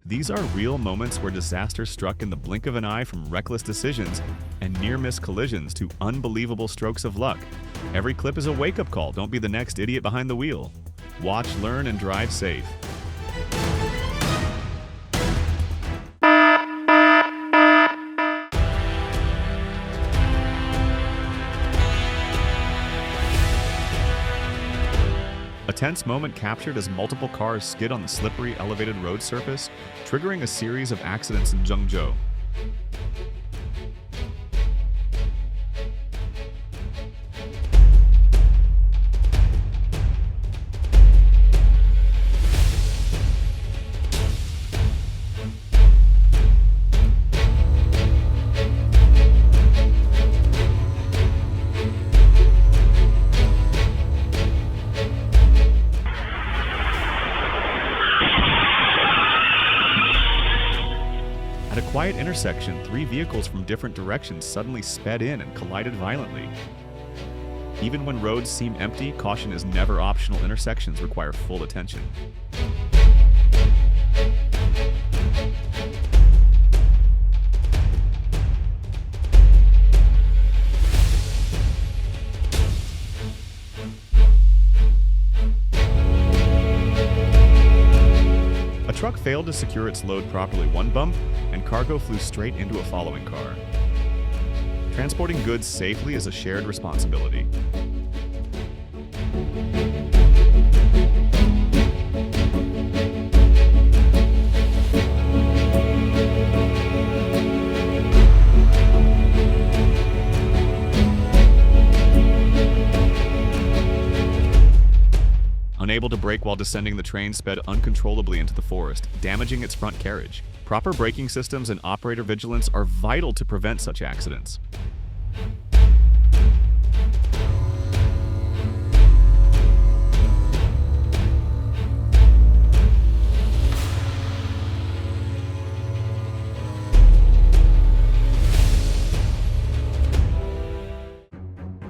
These are real moments where disaster struck in the blink of an eye, from reckless decisions and near-miss collisions to unbelievable strokes of luck. Every clip is a wake-up call. Don't be the next idiot behind the wheel. Watch, learn, and drive safe. A tense moment captured as multiple cars skid on the slippery, elevated road surface, triggering a series of accidents in Zhengzhou. At a quiet intersection, three vehicles from different directions suddenly sped in and collided violently. Even when roads seem empty, caution is never optional. Intersections require full attention. A truck failed to secure its load properly. One bump, and cargo flew straight into a following car. Transporting goods safely is a shared responsibility. Unable to brake while descending, the train sped uncontrollably into the forest, damaging its front carriage. Proper braking systems and operator vigilance are vital to prevent such accidents.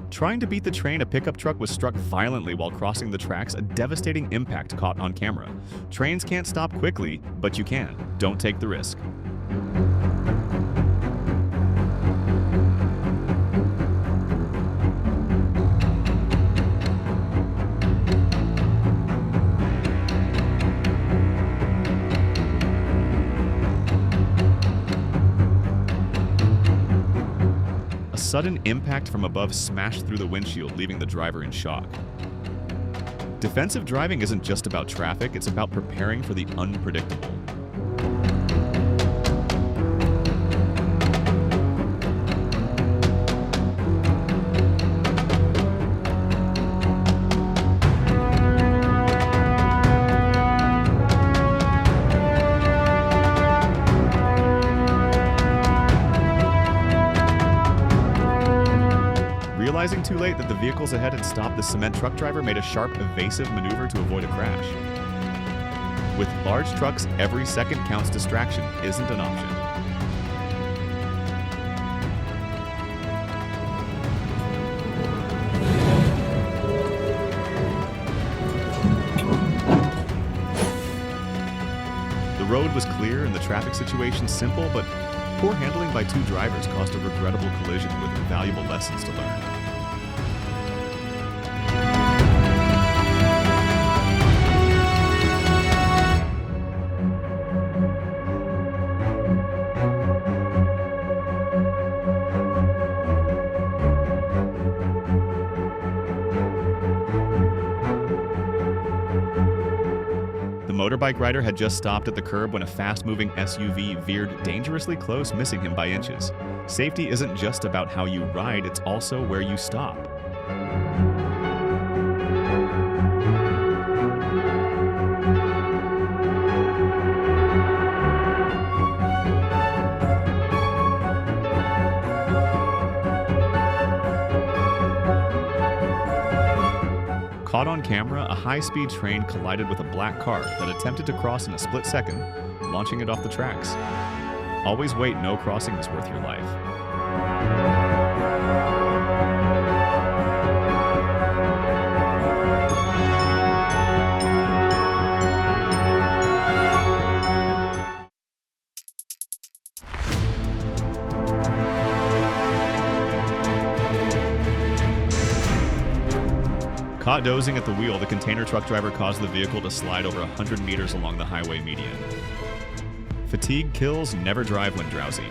Trying to beat the train, a pickup truck was struck violently while crossing the tracks, a devastating impact caught on camera. Trains can't stop quickly, but you can. Don't take the risk. A sudden impact from above smashed through the windshield, leaving the driver in shock. Defensive driving isn't just about traffic, it's about preparing for the unpredictable. Realizing too late that the vehicles ahead had stopped, the cement truck driver made a sharp, evasive maneuver to avoid a crash. With large trucks, every second counts. Distraction isn't an option. The road was clear and the traffic situation simple, but poor handling by two drivers caused a regrettable collision with valuable lessons to learn. The motorbike rider had just stopped at the curb when a fast-moving SUV veered dangerously close, missing him by inches. Safety isn't just about how you ride, it's also where you stop. Caught on camera, a high-speed train collided with a black car that attempted to cross in a split second, launching it off the tracks. Always wait, no crossing is worth your life. Caught dozing at the wheel, the container truck driver caused the vehicle to slide over 100 meters along the highway median. Fatigue kills, never drive when drowsy.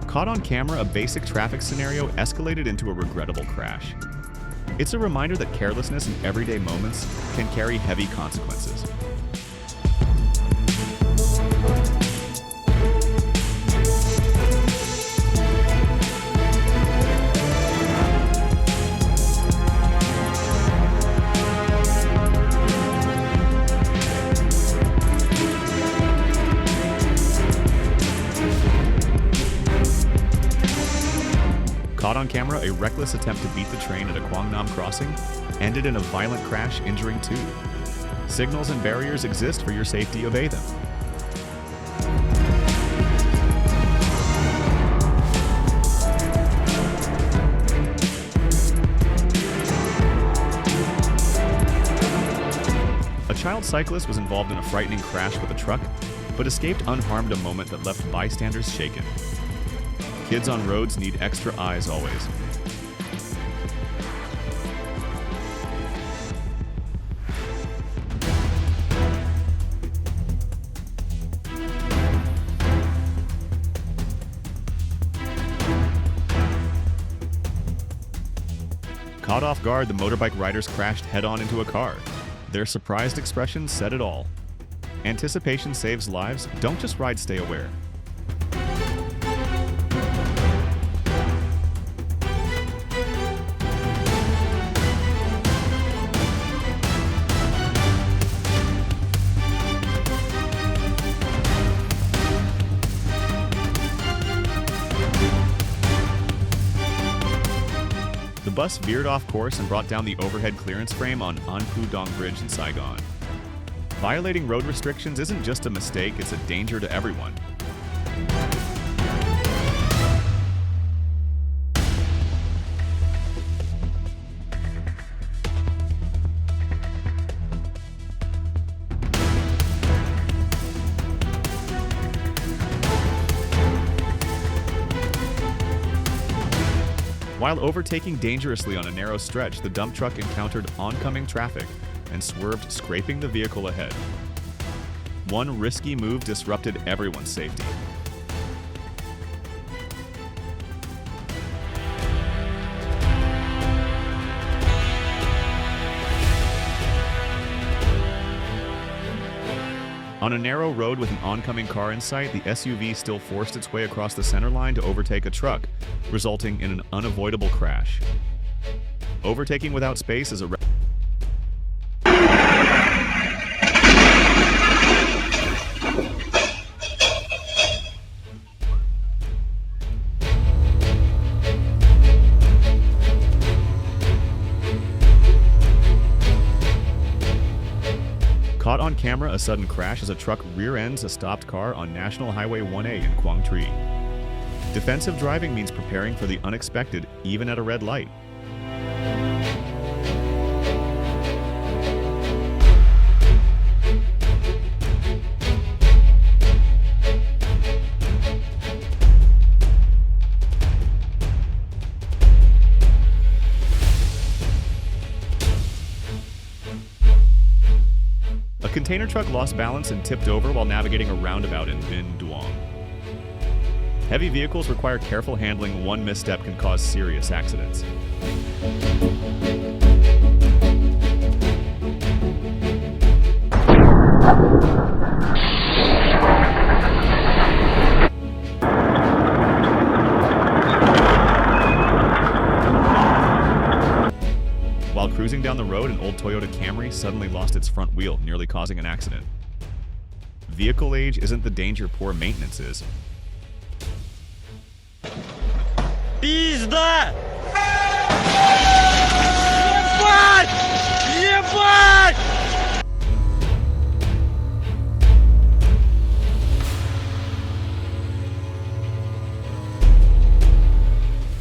Caught on camera, a basic traffic scenario escalated into a regrettable crash. It's a reminder that carelessness in everyday moments can carry heavy consequences. Caught on camera, a reckless attempt to beat the train at a Kwangnam crossing ended in a violent crash, injuring 2. Signals and barriers exist for your safety. Obey them. A child cyclist was involved in a frightening crash with a truck, but escaped unharmed, a moment that left bystanders shaken. Kids on roads need extra eyes always. Caught off guard, the motorbike riders crashed head-on into a car. Their surprised expression said it all. Anticipation saves lives. Don't just ride, stay aware. The bus veered off course and brought down the overhead clearance frame on An Phu Dong Bridge in Saigon. Violating road restrictions isn't just a mistake, it's a danger to everyone. While overtaking dangerously on a narrow stretch, the dump truck encountered oncoming traffic and swerved, scraping the vehicle ahead. One risky move disrupted everyone's safety. On a narrow road with an oncoming car in sight, the SUV still forced its way across the center line to overtake a truck, resulting in an unavoidable crash. Overtaking without space is a Caught on camera, a sudden crash as a truck rear-ends a stopped car on National Highway 1A in Quang Tri. Defensive driving means preparing for the unexpected, even at a red light. A container truck lost balance and tipped over while navigating a roundabout in Binh Duong. Heavy vehicles require careful handling. One misstep can cause serious accidents. While cruising down the road, an old Toyota Camry suddenly lost its front wheel, nearly causing an accident. Vehicle age isn't the danger, poor maintenance is. Пизда! Ебать! Ебать!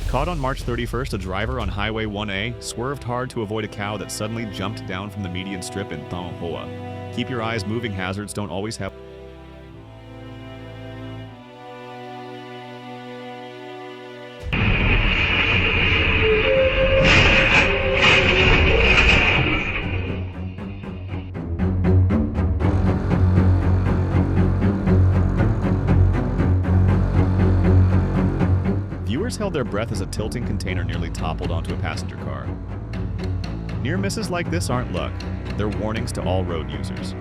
Caught on March 31st, a driver on Highway 1A swerved hard to avoid a cow that suddenly jumped down from the median strip in Thong Hoa. Keep your eyes moving, hazards don't always have... Viewers held their breath as a tilting container nearly toppled onto a passenger car. Near misses like this aren't luck, they're warnings to all road users.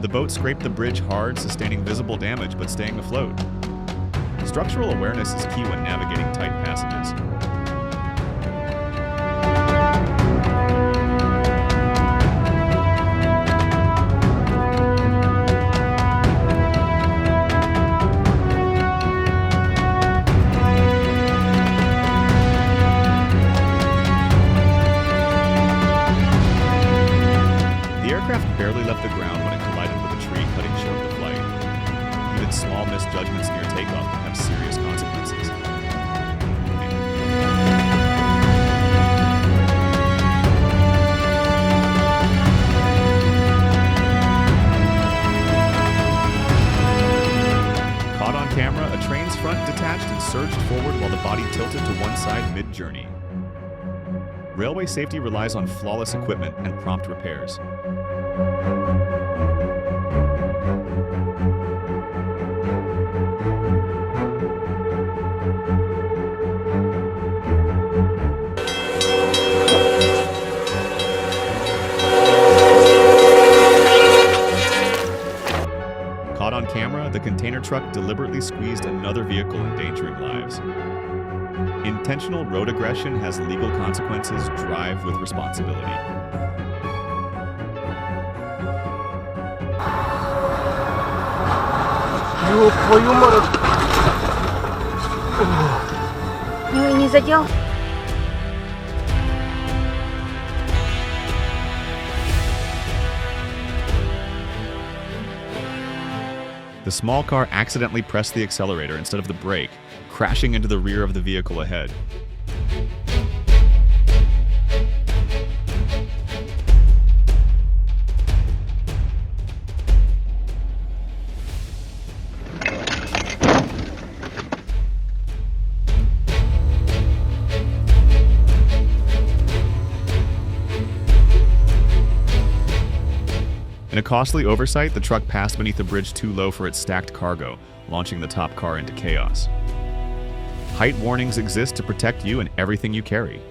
The boat scraped the bridge hard, sustaining visible damage but staying afloat. Structural awareness is key when navigating tight passages. The aircraft barely left the ground when it collided with a tree, cutting short the flight. Even small misjudgments near takeoff can have serious consequences. Caught on camera, a train's front detached and surged forward while the body tilted to one side mid-journey. Railway safety relies on flawless equipment and prompt repairs. Caught on camera, the container truck deliberately squeezed another vehicle, endangering lives. Intentional road aggression has legal consequences. Drive with responsibility. Ёб твою мать! Ну и не задел? The small car accidentally pressed the accelerator instead of the brake, crashing into the rear of the vehicle ahead. In a costly oversight, the truck passed beneath the bridge too low for its stacked cargo, launching the top car into chaos. Height warnings exist to protect you and everything you carry.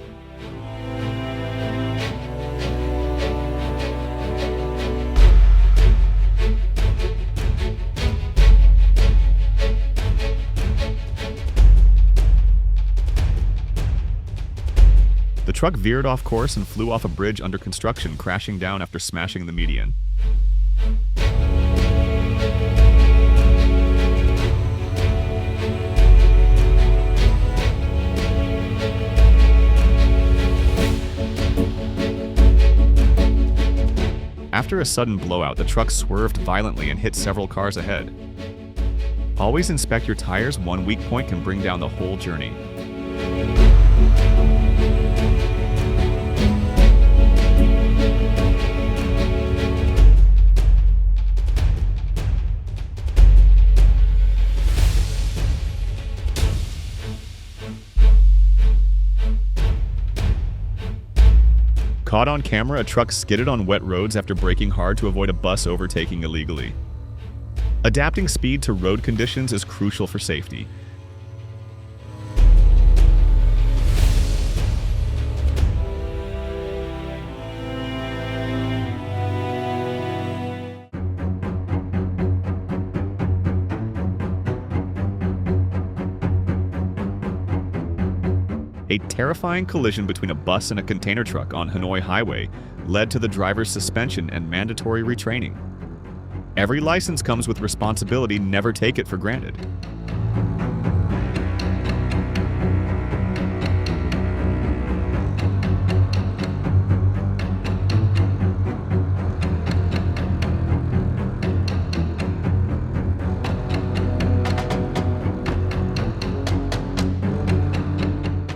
The truck veered off course and flew off a bridge under construction, crashing down after smashing the median. After a sudden blowout, the truck swerved violently and hit several cars ahead. Always inspect your tires. One weak point can bring down the whole journey. Caught on camera, a truck skidded on wet roads after braking hard to avoid a bus overtaking illegally. Adapting speed to road conditions is crucial for safety. A terrifying collision between a bus and a container truck on Hanoi Highway led to the driver's suspension and mandatory retraining. Every license comes with responsibility, never take it for granted.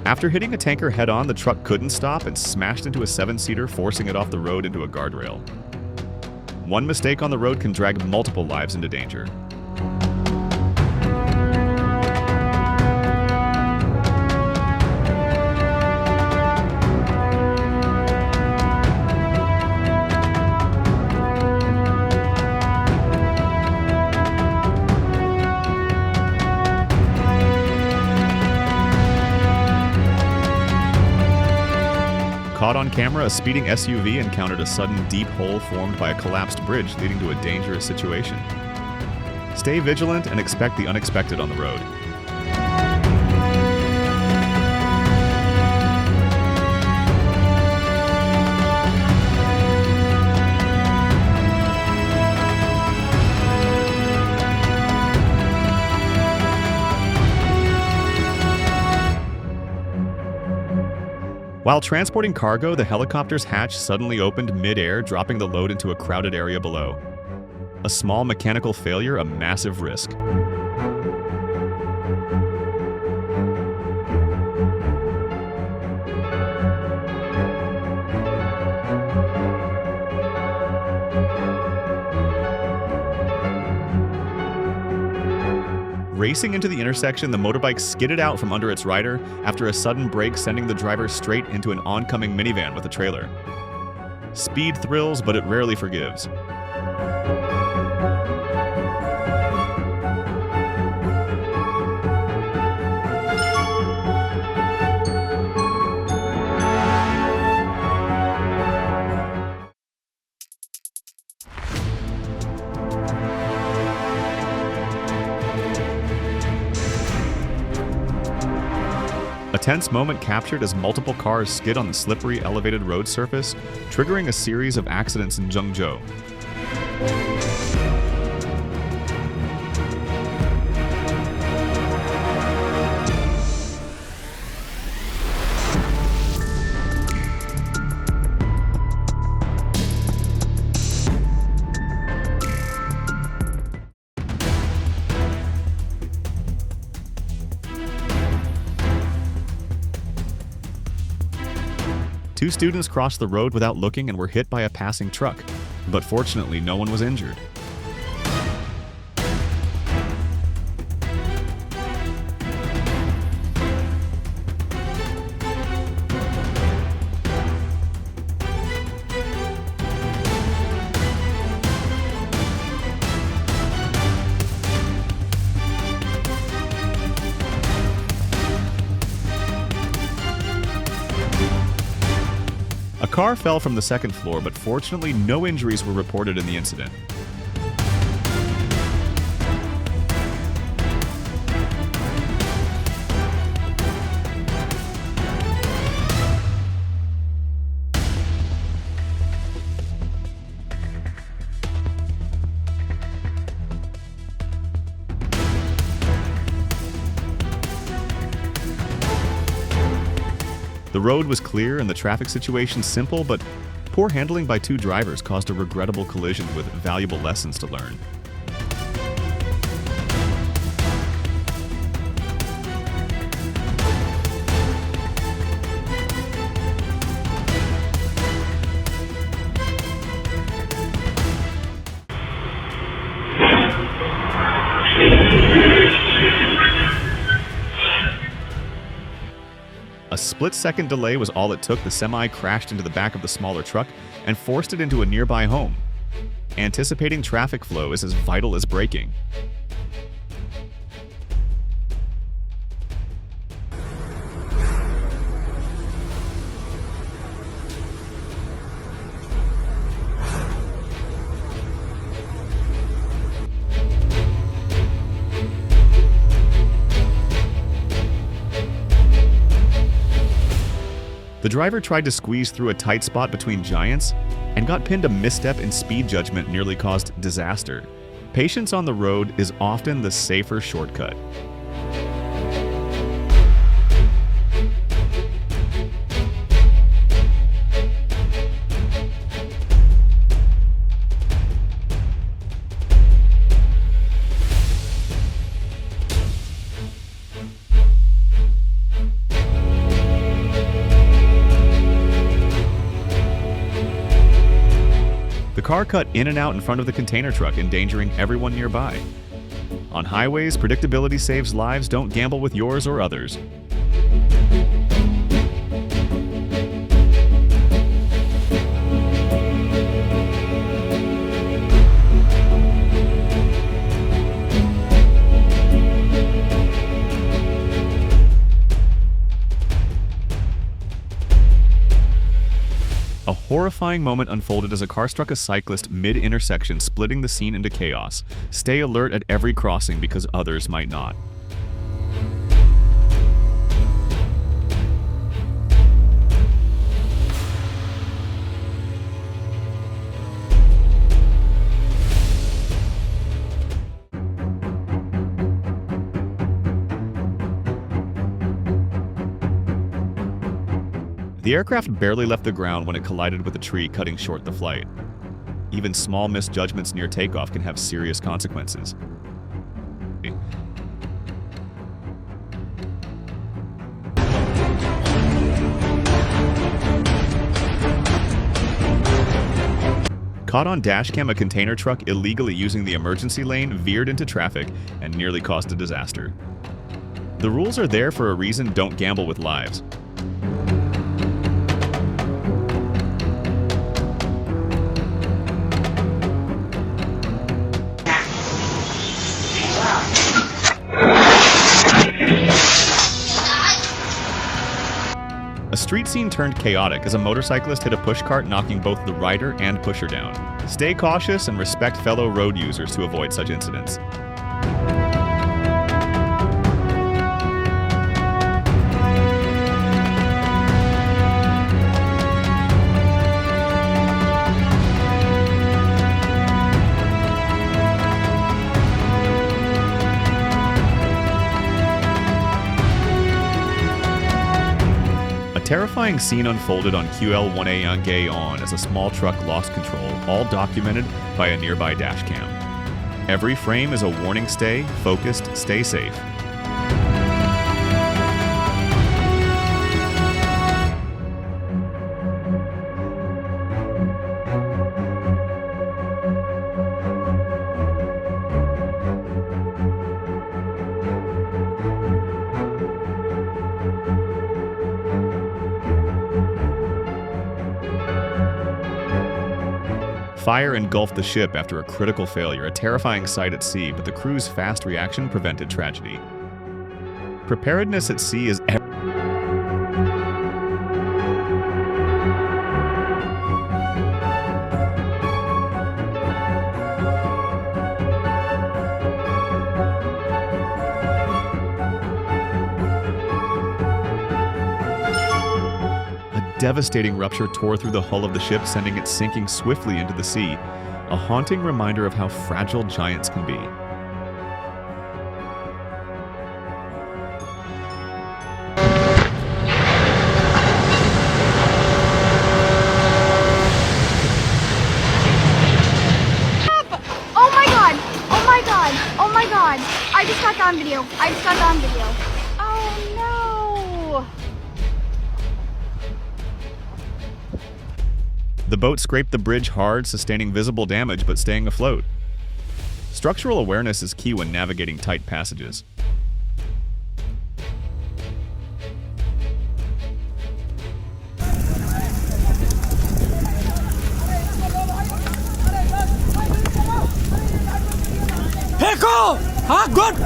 After hitting a tanker head-on, the truck couldn't stop and smashed into a 7-seater, forcing it off the road into a guardrail. One mistake on the road can drag multiple lives into danger. Caught on camera, a speeding SUV encountered a sudden deep hole formed by a collapsed bridge, leading to a dangerous situation. Stay vigilant and expect the unexpected on the road. While transporting cargo, the helicopter's hatch suddenly opened mid-air, dropping the load into a crowded area below. A small mechanical failure, a massive risk. Racing into the intersection, the motorbike skidded out from under its rider after a sudden brake, sending the driver straight into an oncoming minivan with a trailer. Speed thrills, but it rarely forgives. A tense moment captured as multiple cars skid on the slippery, elevated road surface, triggering a series of accidents in Zhengzhou. Two students crossed the road without looking and were hit by a passing truck, but fortunately no one was injured. A car fell from the second floor, but fortunately no injuries were reported in the incident. The road was clear and the traffic situation simple, but poor handling by two drivers caused a regrettable collision with valuable lessons to learn. A split-second delay was all it took. The semi crashed into the back of the smaller truck and forced it into a nearby home. Anticipating traffic flow is as vital as braking. The driver tried to squeeze through a tight spot between giants, And got pinned a misstep in speed judgment nearly caused disaster. Patience on the road is often the safer shortcut. The car cut in and out in front of the container truck, endangering everyone nearby. On highways, predictability saves lives. Don't gamble with yours or others. A horrifying moment unfolded as a car struck a cyclist mid-intersection, splitting the scene into chaos. Stay alert at every crossing because others might not. The aircraft barely left the ground when it collided with a tree, cutting short the flight. Even small misjudgments near takeoff can have serious consequences. Caught on dashcam, a container truck illegally using the emergency lane veered into traffic and nearly caused a disaster. The rules are there for a reason. Don't gamble with lives. A street scene turned chaotic as a motorcyclist hit a pushcart, knocking both the rider and pusher down. Stay cautious and respect fellow road users to avoid such incidents. A terrifying scene unfolded on QL1A Yangeon as a small truck lost control, all documented by a nearby dashcam. Every frame is a warning. Stay focused, stay safe. Fire engulfed the ship after a critical failure, a terrifying sight at sea, but the crew's fast reaction prevented tragedy. Preparedness at sea is devastating rupture tore through the hull of the ship, sending it sinking swiftly into the sea, a haunting reminder of how fragile giants can be. Oh my god! Oh my god! Oh my god! I just got on video. Oh no! The boat scraped the bridge hard, sustaining visible damage but staying afloat. Structural awareness is key when navigating tight passages. Hey, go! Good!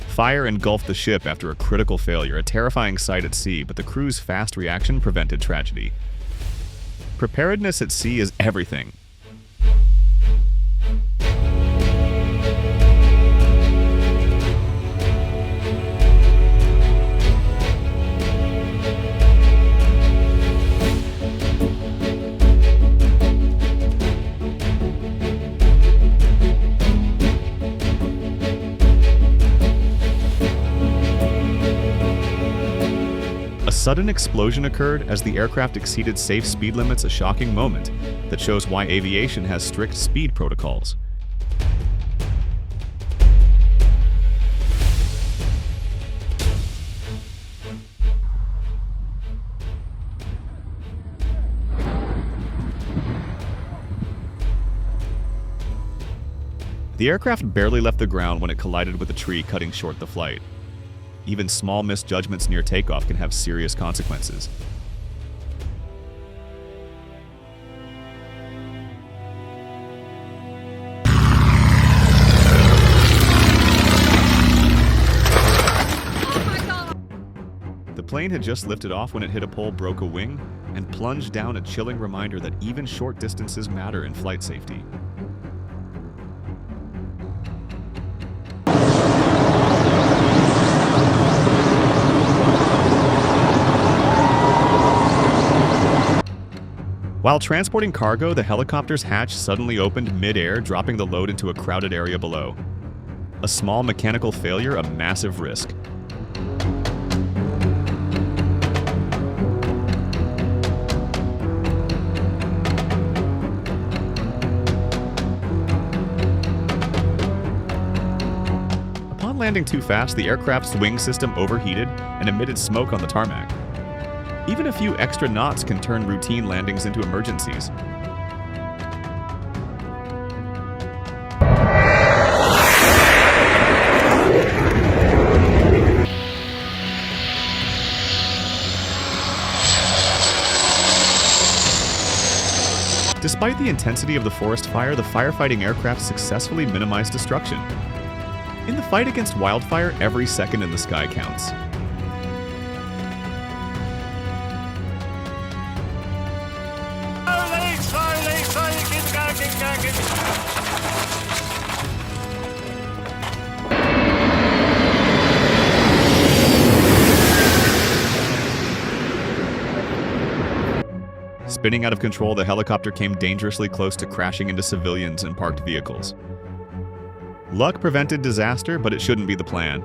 Fire engulfed the ship after a critical failure, a terrifying sight at sea, but the crew's fast reaction prevented tragedy. Preparedness at sea is everything. sudden explosion occurred as the aircraft exceeded safe speed limits, a shocking moment that shows why aviation has strict speed protocols. The aircraft barely left the ground when it collided with a tree, cutting short the flight. Even small misjudgments near takeoff can have serious consequences. The plane had just lifted off when it hit a pole, broke a wing, and plunged down, a chilling reminder that even short distances matter in flight safety. While transporting cargo, the helicopter's hatch suddenly opened mid-air, dropping the load into a crowded area below. A small mechanical failure, a massive risk. Upon landing too fast, the aircraft's wing system overheated and emitted smoke on the tarmac. Even a few extra knots can turn routine landings into emergencies. Despite the intensity of the forest fire, the firefighting aircraft successfully minimized destruction. In the fight against wildfire, every second in the sky counts. Spinning out of control, the helicopter came dangerously close to crashing into civilians and parked vehicles. Luck prevented disaster, but it shouldn't be the plan.